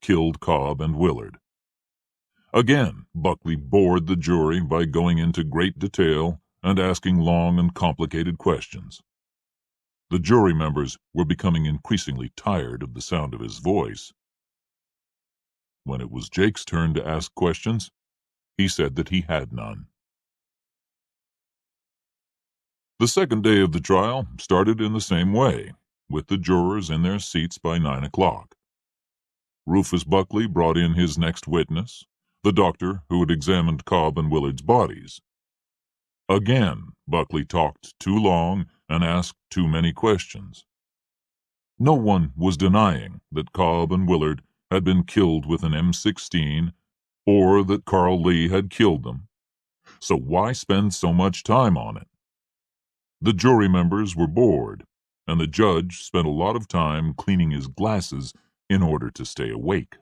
killed Cobb and Willard. Again, Buckley bored the jury by going into great detail and asking long and complicated questions. The jury members were becoming increasingly tired of the sound of his voice. When it was Jake's turn to ask questions, he said that he had none. The second day of the trial started in the same way, with the jurors in their seats by 9 o'clock. Rufus Buckley brought in his next witness, the doctor who had examined Cobb and Willard's bodies. Again, Buckley talked too long and asked too many questions. No one was denying that Cobb and Willard had been killed with an M16 or that Carl Lee had killed them. So why spend so much time on it? The jury members were bored, and the judge spent a lot of time cleaning his glasses in order to stay awake.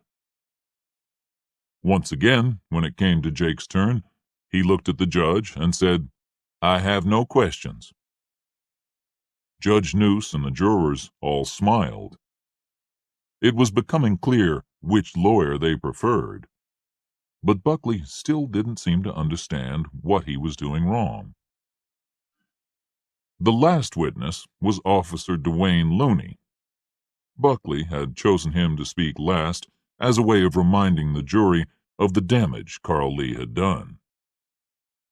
Once again, when it came to Jake's turn, he looked at the judge and said, "I have no questions." Judge Noose and the jurors all smiled. It was becoming clear which lawyer they preferred, but Buckley still didn't seem to understand what he was doing wrong. The last witness was Officer Dwayne Looney. Buckley had chosen him to speak last as a way of reminding the jury of the damage Carl Lee had done.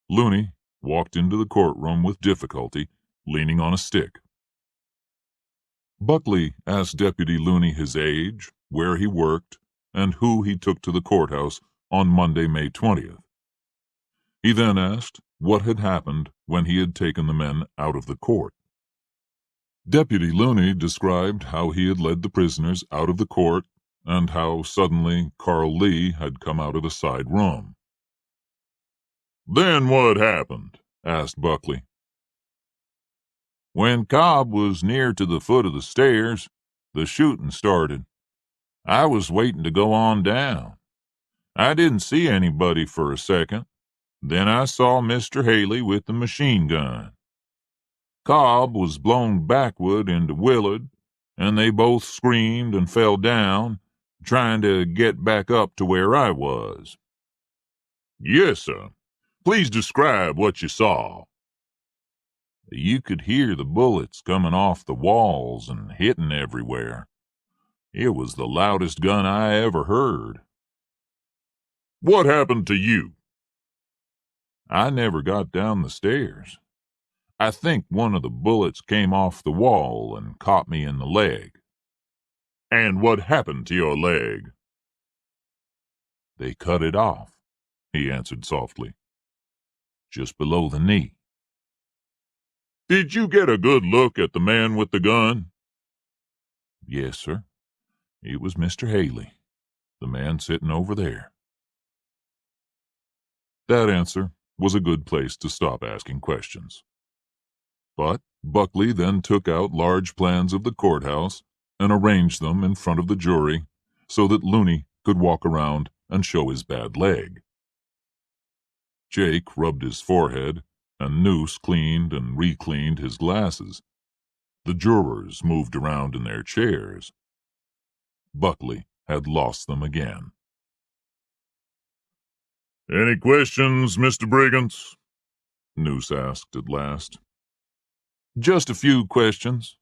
Looney walked into the courtroom with difficulty, leaning on a stick. Buckley asked Deputy Looney his age, where he worked, and who he took to the courthouse on Monday, May 20th. He then asked what had happened when he had taken the men out of the court. Deputy Looney described how he had led the prisoners out of the court and how suddenly Carl Lee had come out of a side room. "Then what happened?" asked Buckley. "When Cobb was near to the foot of the stairs, the shooting started. I was waiting to go on down. I didn't see anybody for a second. Then I saw Mr. Haley with the machine gun. Cobb was blown backward into Willard, and they both screamed and fell down, trying to get back up to where I was." "Yes, sir. Please describe what you saw." "You could hear the bullets coming off the walls and hitting everywhere. It was the loudest gun I ever heard." "What happened to you?" "I never got down the stairs. I think one of the bullets came off the wall and caught me in the leg." "And what happened to your leg?" "They cut it off," he answered softly. "Just below the knee." "Did you get a good look at the man with the gun?" "Yes, sir. It was Mr. Haley, the man sitting over there." That answer was a good place to stop asking questions. But Buckley then took out large plans of the courthouse and arranged them in front of the jury so that Looney could walk around and show his bad leg. Jake rubbed his forehead, and Noose cleaned and re-cleaned his glasses. The jurors moved around in their chairs. Buckley had lost them again. "Any questions, Mr. Briggins?" Noose asked at last. "Just a few questions.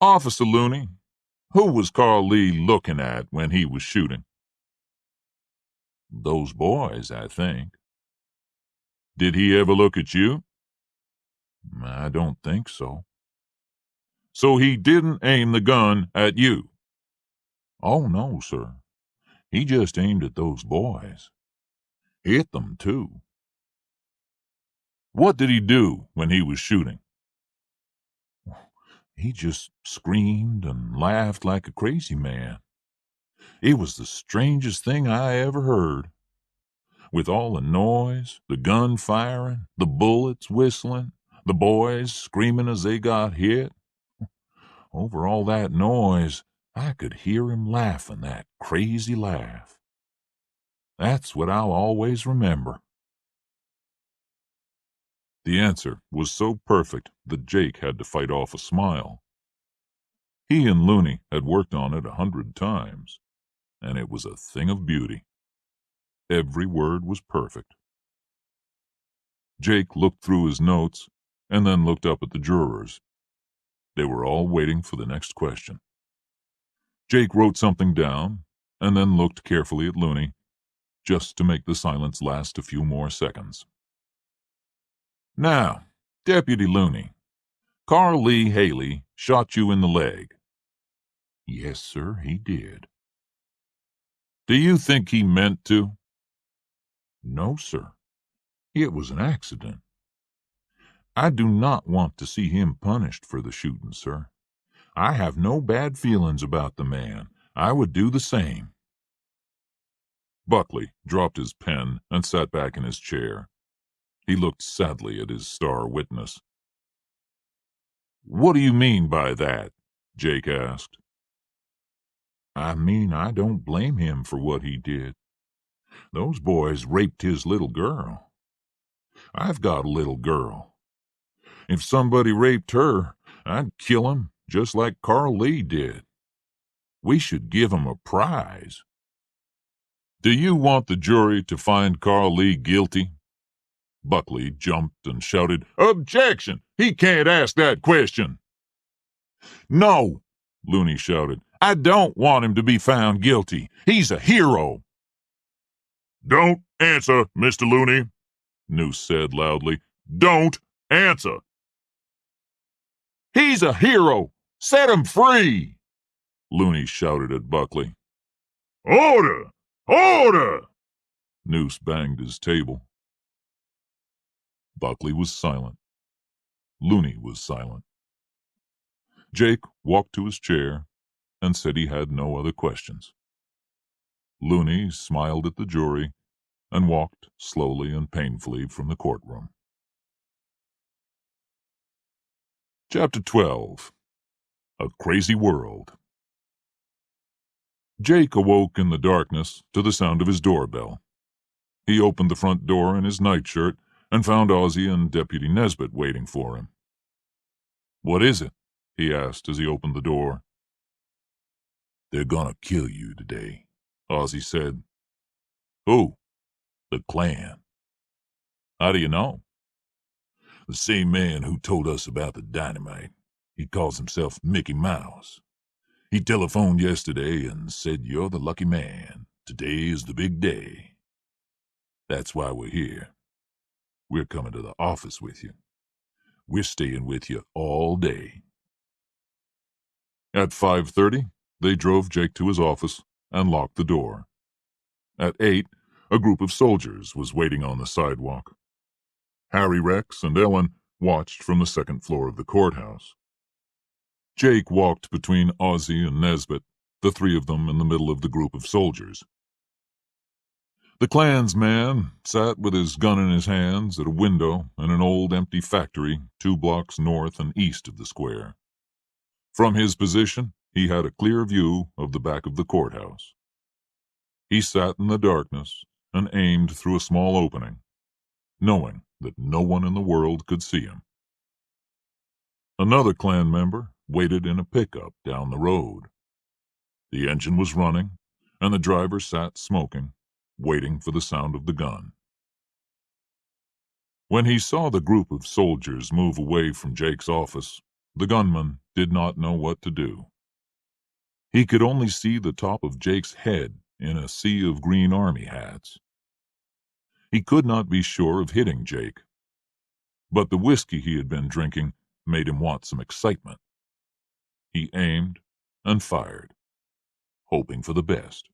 Officer Looney, who was Carl Lee looking at when he was shooting?" "Those boys, I think." "Did he ever look at you?" "I don't think so." "So he didn't aim the gun at you?" "Oh, no, sir. He just aimed at those boys. Hit them, too." "What did he do when he was shooting?" "He just screamed and laughed like a crazy man. It was the strangest thing I ever heard. With all the noise, the gun firing, the bullets whistling, the boys screaming as they got hit. Over all that noise, I could hear him laughing that crazy laugh. That's what I'll always remember." The answer was so perfect that Jake had to fight off a smile. He and Looney had worked on it 100 times. and it was a thing of beauty. Every word was perfect. Jake looked through his notes and then looked up at the jurors. They were all waiting for the next question. Jake wrote something down and then looked carefully at Looney, just to make the silence last a few more seconds. Now, Deputy Looney, Carl Lee Haley shot you in the leg. Yes, sir, he did. Do you think he meant to? No, sir. It was an accident. I do not want to see him punished for the shooting, sir. I have no bad feelings about the man. I would do the same. Buckley dropped his pen and sat back in his chair. He looked sadly at his star witness. What do you mean by that? Jake asked. I mean, I don't blame him for what he did. Those boys raped his little girl. I've got a little girl. If somebody raped her, I'd kill him just like Carl Lee did. We should give him a prize. Do you want the jury to find Carl Lee guilty? Buckley jumped and shouted, Objection! He can't ask that question. No, Looney shouted. I don't want him to be found guilty. He's a hero. Don't answer, Mr. Looney, Noose said loudly. Don't answer. He's a hero. Set him free, Looney shouted at Buckley. Order! Order! Noose banged his table. Buckley was silent. Looney was silent. Jake walked to his chair and said he had no other questions. Looney smiled at the jury and walked slowly and painfully from the courtroom. Chapter 12. A Crazy World. Jake awoke in the darkness to the sound of his doorbell. He opened the front door in his nightshirt and found Ozzie and Deputy Nesbitt waiting for him. What is it? He asked as he opened the door. They're gonna kill you today, Ozzie said. Who? The Klan. How do you know? The same man who told us about the dynamite. He calls himself Mickey Mouse. He telephoned yesterday and said you're the lucky man. Today is the big day. That's why we're here. We're coming to the office with you. We're staying with you all day. At 5:30, they drove Jake to his office and locked the door. At 8, a group of soldiers was waiting on the sidewalk. Harry Rex and Ellen watched from the second floor of the courthouse. Jake walked between Ozzie and Nesbitt, the three of them in the middle of the group of soldiers. The Klansman sat with his gun in his hands at a window in an old empty factory 2 blocks north and east of the square. From his position, he had a clear view of the back of the courthouse. He sat in the darkness and aimed through a small opening, knowing that no one in the world could see him. Another Klan member waited in a pickup down the road. The engine was running, and the driver sat smoking, waiting for the sound of the gun. When he saw the group of soldiers move away from Jake's office, the gunman did not know what to do. He could only see the top of Jake's head in a sea of green army hats. He could not be sure of hitting Jake, but the whiskey he had been drinking made him want some excitement. He aimed and fired, hoping for the best.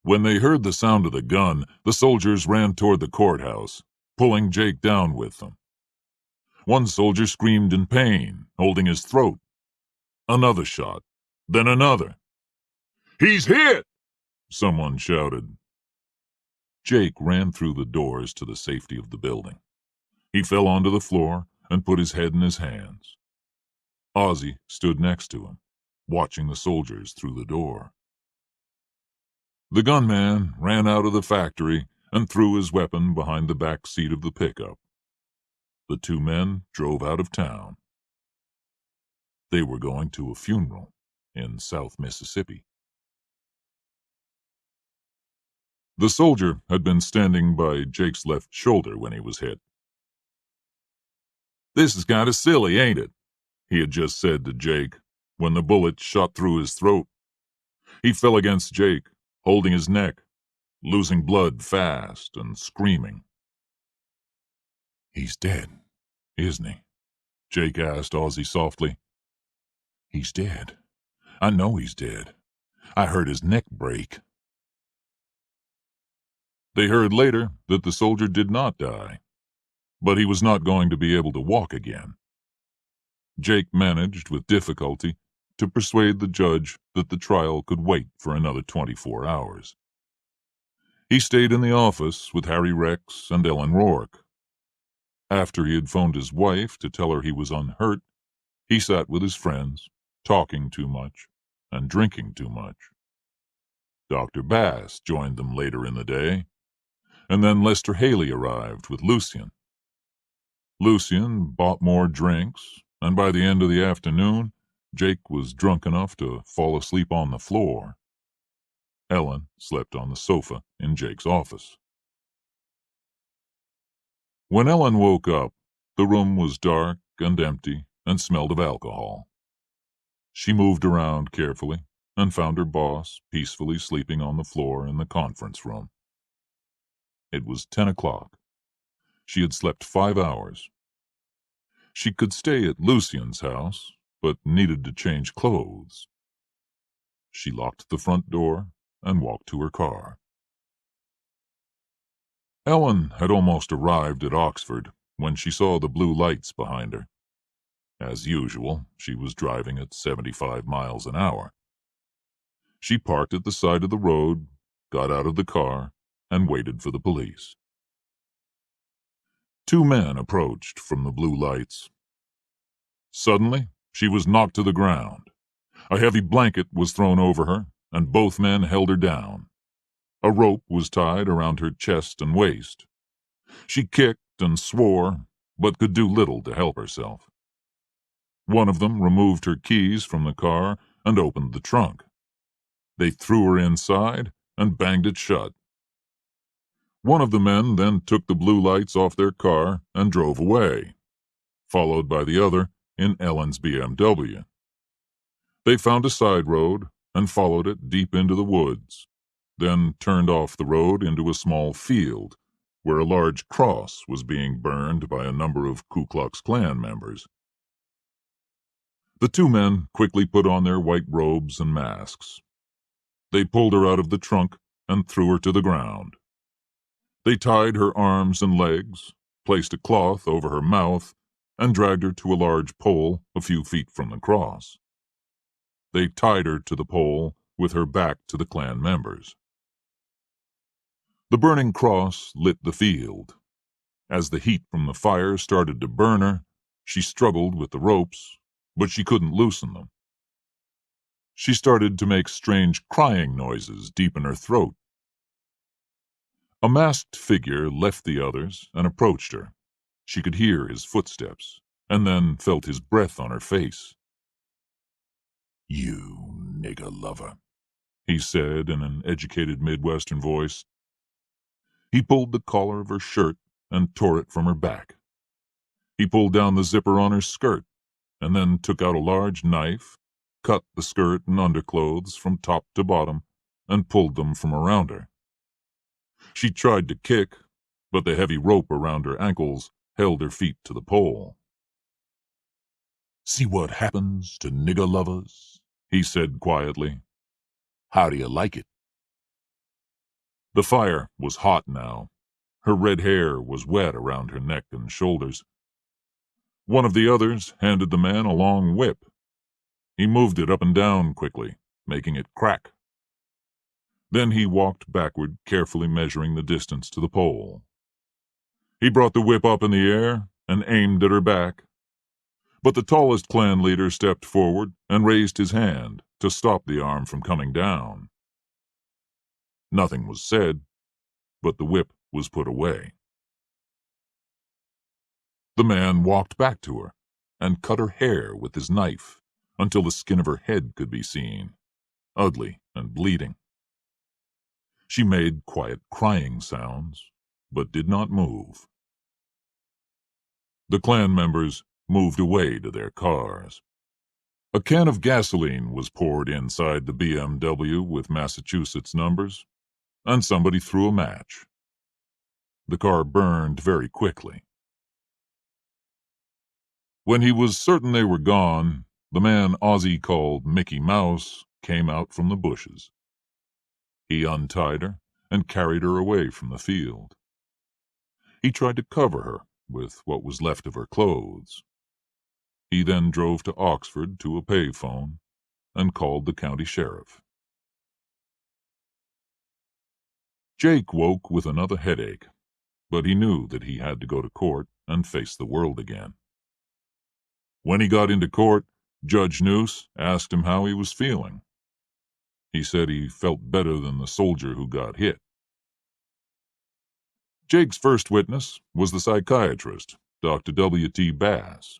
When they heard the sound of the gun, the soldiers ran toward the courthouse, pulling Jake down with them. One soldier screamed in pain, holding his throat. Another shot, then another. "He's hit!" someone shouted. Jake ran through the doors to the safety of the building. He fell onto the floor and put his head in his hands. Ozzie stood next to him, watching the soldiers through the door. The gunman ran out of the factory and threw his weapon behind the back seat of the pickup. The two men drove out of town. They were going to a funeral in South Mississippi. The soldier had been standing by Jake's left shoulder when he was hit. "This is kind of silly, ain't it?" he had just said to Jake when the bullet shot through his throat. He fell against Jake, holding his neck, losing blood fast and screaming. "He's dead, isn't he?" Jake asked Ozzy softly. "He's dead. I know he's dead. I heard his neck break." They heard later that the soldier did not die, but he was not going to be able to walk again. Jake managed with difficulty to persuade the judge that the trial could wait for another 24 hours. He stayed in the office with Harry Rex and Ellen Rourke. After he had phoned his wife to tell her he was unhurt, he sat with his friends, talking too much and drinking too much. Dr. Bass joined them later in the day, and then Lester Haley arrived with Lucien. Lucien bought more drinks, and by the end of the afternoon, Jake was drunk enough to fall asleep on the floor. Ellen slept on the sofa in Jake's office. When Ellen woke up, the room was dark and empty and smelled of alcohol. She moved around carefully and found her boss peacefully sleeping on the floor in the conference room. It was 10 o'clock. She had slept 5 hours. She could stay at Lucien's house, but needed to change clothes. She locked the front door and walked to her car. Ellen had almost arrived at Oxford when she saw the blue lights behind her. As usual, she was driving at 75 miles an hour. She parked at the side of the road, got out of the car, and waited for the police. 2 men approached from the blue lights. Suddenly, she was knocked to the ground. A heavy blanket was thrown over her, and both men held her down. A rope was tied around her chest and waist. She kicked and swore, but could do little to help herself. One of them removed her keys from the car and opened the trunk. They threw her inside and banged it shut. One of the men then took the blue lights off their car and drove away, followed by the other in Ellen's BMW. They found a side road and followed it deep into the woods, then turned off the road into a small field where a large cross was being burned by a number of Ku Klux Klan members. The 2 men quickly put on their white robes and masks. They pulled her out of the trunk and threw her to the ground. They tied her arms and legs, placed a cloth over her mouth, and dragged her to a large pole a few feet from the cross. They tied her to the pole with her back to the Klan members. The burning cross lit the field. As the heat from the fire started to burn her, she struggled with the ropes, but she couldn't loosen them. She started to make strange crying noises deep in her throat. A masked figure left the others and approached her. She could hear his footsteps, and then felt his breath on her face. "You nigger lover," he said in an educated Midwestern voice. He pulled the collar of her shirt and tore it from her back. He pulled down the zipper on her skirt, and then took out a large knife, cut the skirt and underclothes from top to bottom, and pulled them from around her. She tried to kick, but the heavy rope around her ankles held her feet to the pole. "See what happens to nigger lovers?" he said quietly. "How do you like it?" The fire was hot now. Her red hair was wet around her neck and shoulders. One of the others handed the man a long whip. He moved it up and down quickly, making it crack. Then he walked backward, carefully measuring the distance to the pole. He brought the whip up in the air and aimed at her back. But the tallest Klan leader stepped forward and raised his hand to stop the arm from coming down. Nothing was said, but the whip was put away. The man walked back to her and cut her hair with his knife until the skin of her head could be seen, ugly and bleeding. She made quiet crying sounds, but did not move. The clan members moved away to their cars. A can of gasoline was poured inside the BMW with Massachusetts numbers, and somebody threw a match. The car burned very quickly. When he was certain they were gone, the man Ozzie called Mickey Mouse came out from the bushes. He untied her and carried her away from the field. He tried to cover her with what was left of her clothes. He then drove to Oxford to a payphone and called the county sheriff. Jake woke with another headache, but he knew that he had to go to court and face the world again. When he got into court, Judge Noose asked him how he was feeling. He said he felt better than the soldier who got hit. Jake's first witness was the psychiatrist, Dr. W.T. Bass.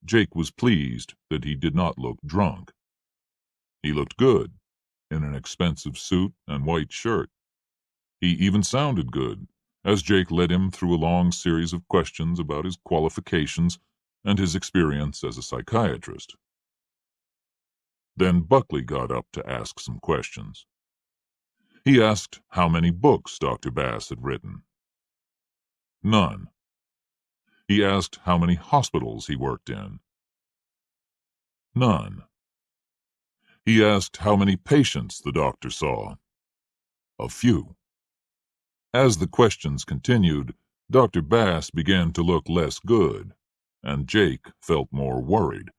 Jake was pleased that he did not look drunk. He looked good, in an expensive suit and white shirt. He even sounded good, as Jake led him through a long series of questions about his qualifications and his experience as a psychiatrist. Then Buckley got up to ask some questions. He asked how many books Dr. Bass had written. None. He asked how many hospitals he worked in. None. He asked how many patients the doctor saw. A few. As the questions continued, Dr. Bass began to look less good, and Jake felt more worried.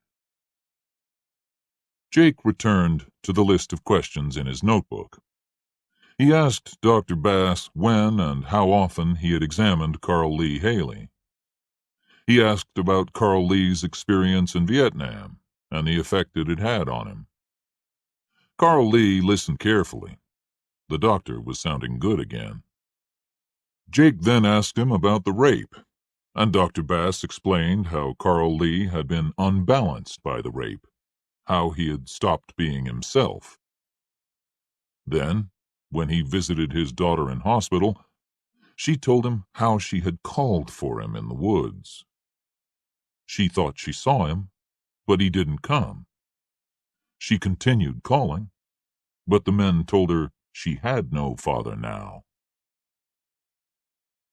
Jake returned to the list of questions in his notebook. He asked Dr. Bass when and how often he had examined Carl Lee Haley. He asked about Carl Lee's experience in Vietnam and the effect it had had on him. Carl Lee listened carefully. The doctor was sounding good again. Jake then asked him about the rape, and Dr. Bass explained how Carl Lee had been unbalanced by the rape, how he had stopped being himself. Then, when he visited his daughter in hospital, she told him how she had called for him in the woods. She thought she saw him, but he didn't come. She continued calling, but the men told her she had no father now.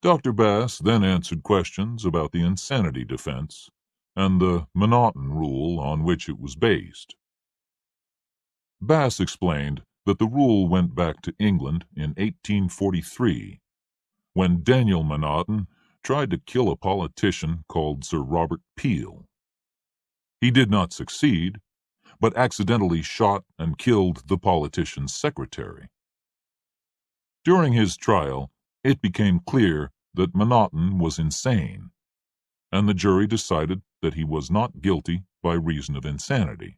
Dr. Bass then answered questions about the insanity defense and the M'Naughton rule on which it was based. Bass explained that the rule went back to England in 1843, when Daniel M'Naughton tried to kill a politician called Sir Robert Peel. He did not succeed, but accidentally shot and killed the politician's secretary. During his trial, it became clear that M'Naughton was insane, and the jury decided that he was not guilty by reason of insanity.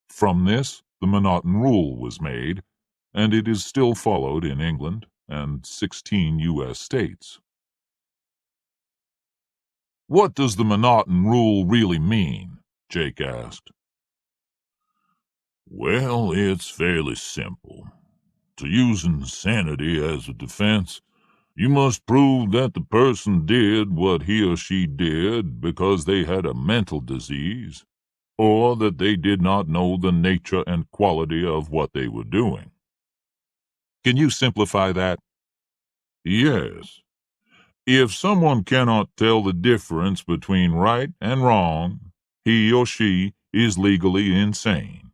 From this, the M'Naughton rule was made, and it is still followed in England and 16 U.S. states. "What does the M'Naughton rule really mean?" Jake asked. Well, it's fairly simple. To use insanity as a defense, you must prove that the person did what he or she did because they had a mental disease, or that they did not know the nature and quality of what they were doing. Can you simplify that? Yes. If someone cannot tell the difference between right and wrong, he or she is legally insane.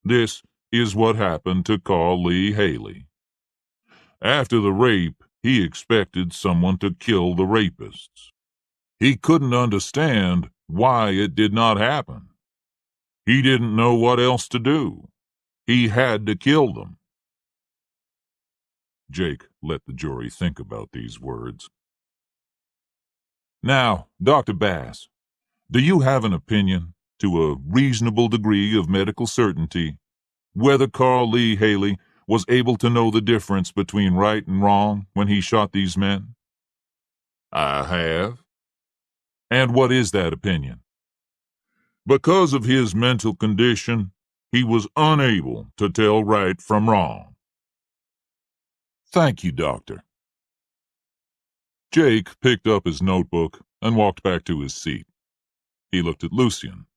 This is what happened to Carl Lee Haley. After the rape, he expected someone to kill the rapists. He couldn't understand why it did not happen. He didn't know what else to do. He had to kill them. Jake let the jury think about these words. Now, Dr. Bass, do you have an opinion, to a reasonable degree of medical certainty, whether Carl Lee Haley was able to know the difference between right and wrong when he shot these men? I have. And what is that opinion? Because of his mental condition, he was unable to tell right from wrong. Thank you, Doctor. Jake picked up his notebook and walked back to his seat. He looked at Lucian.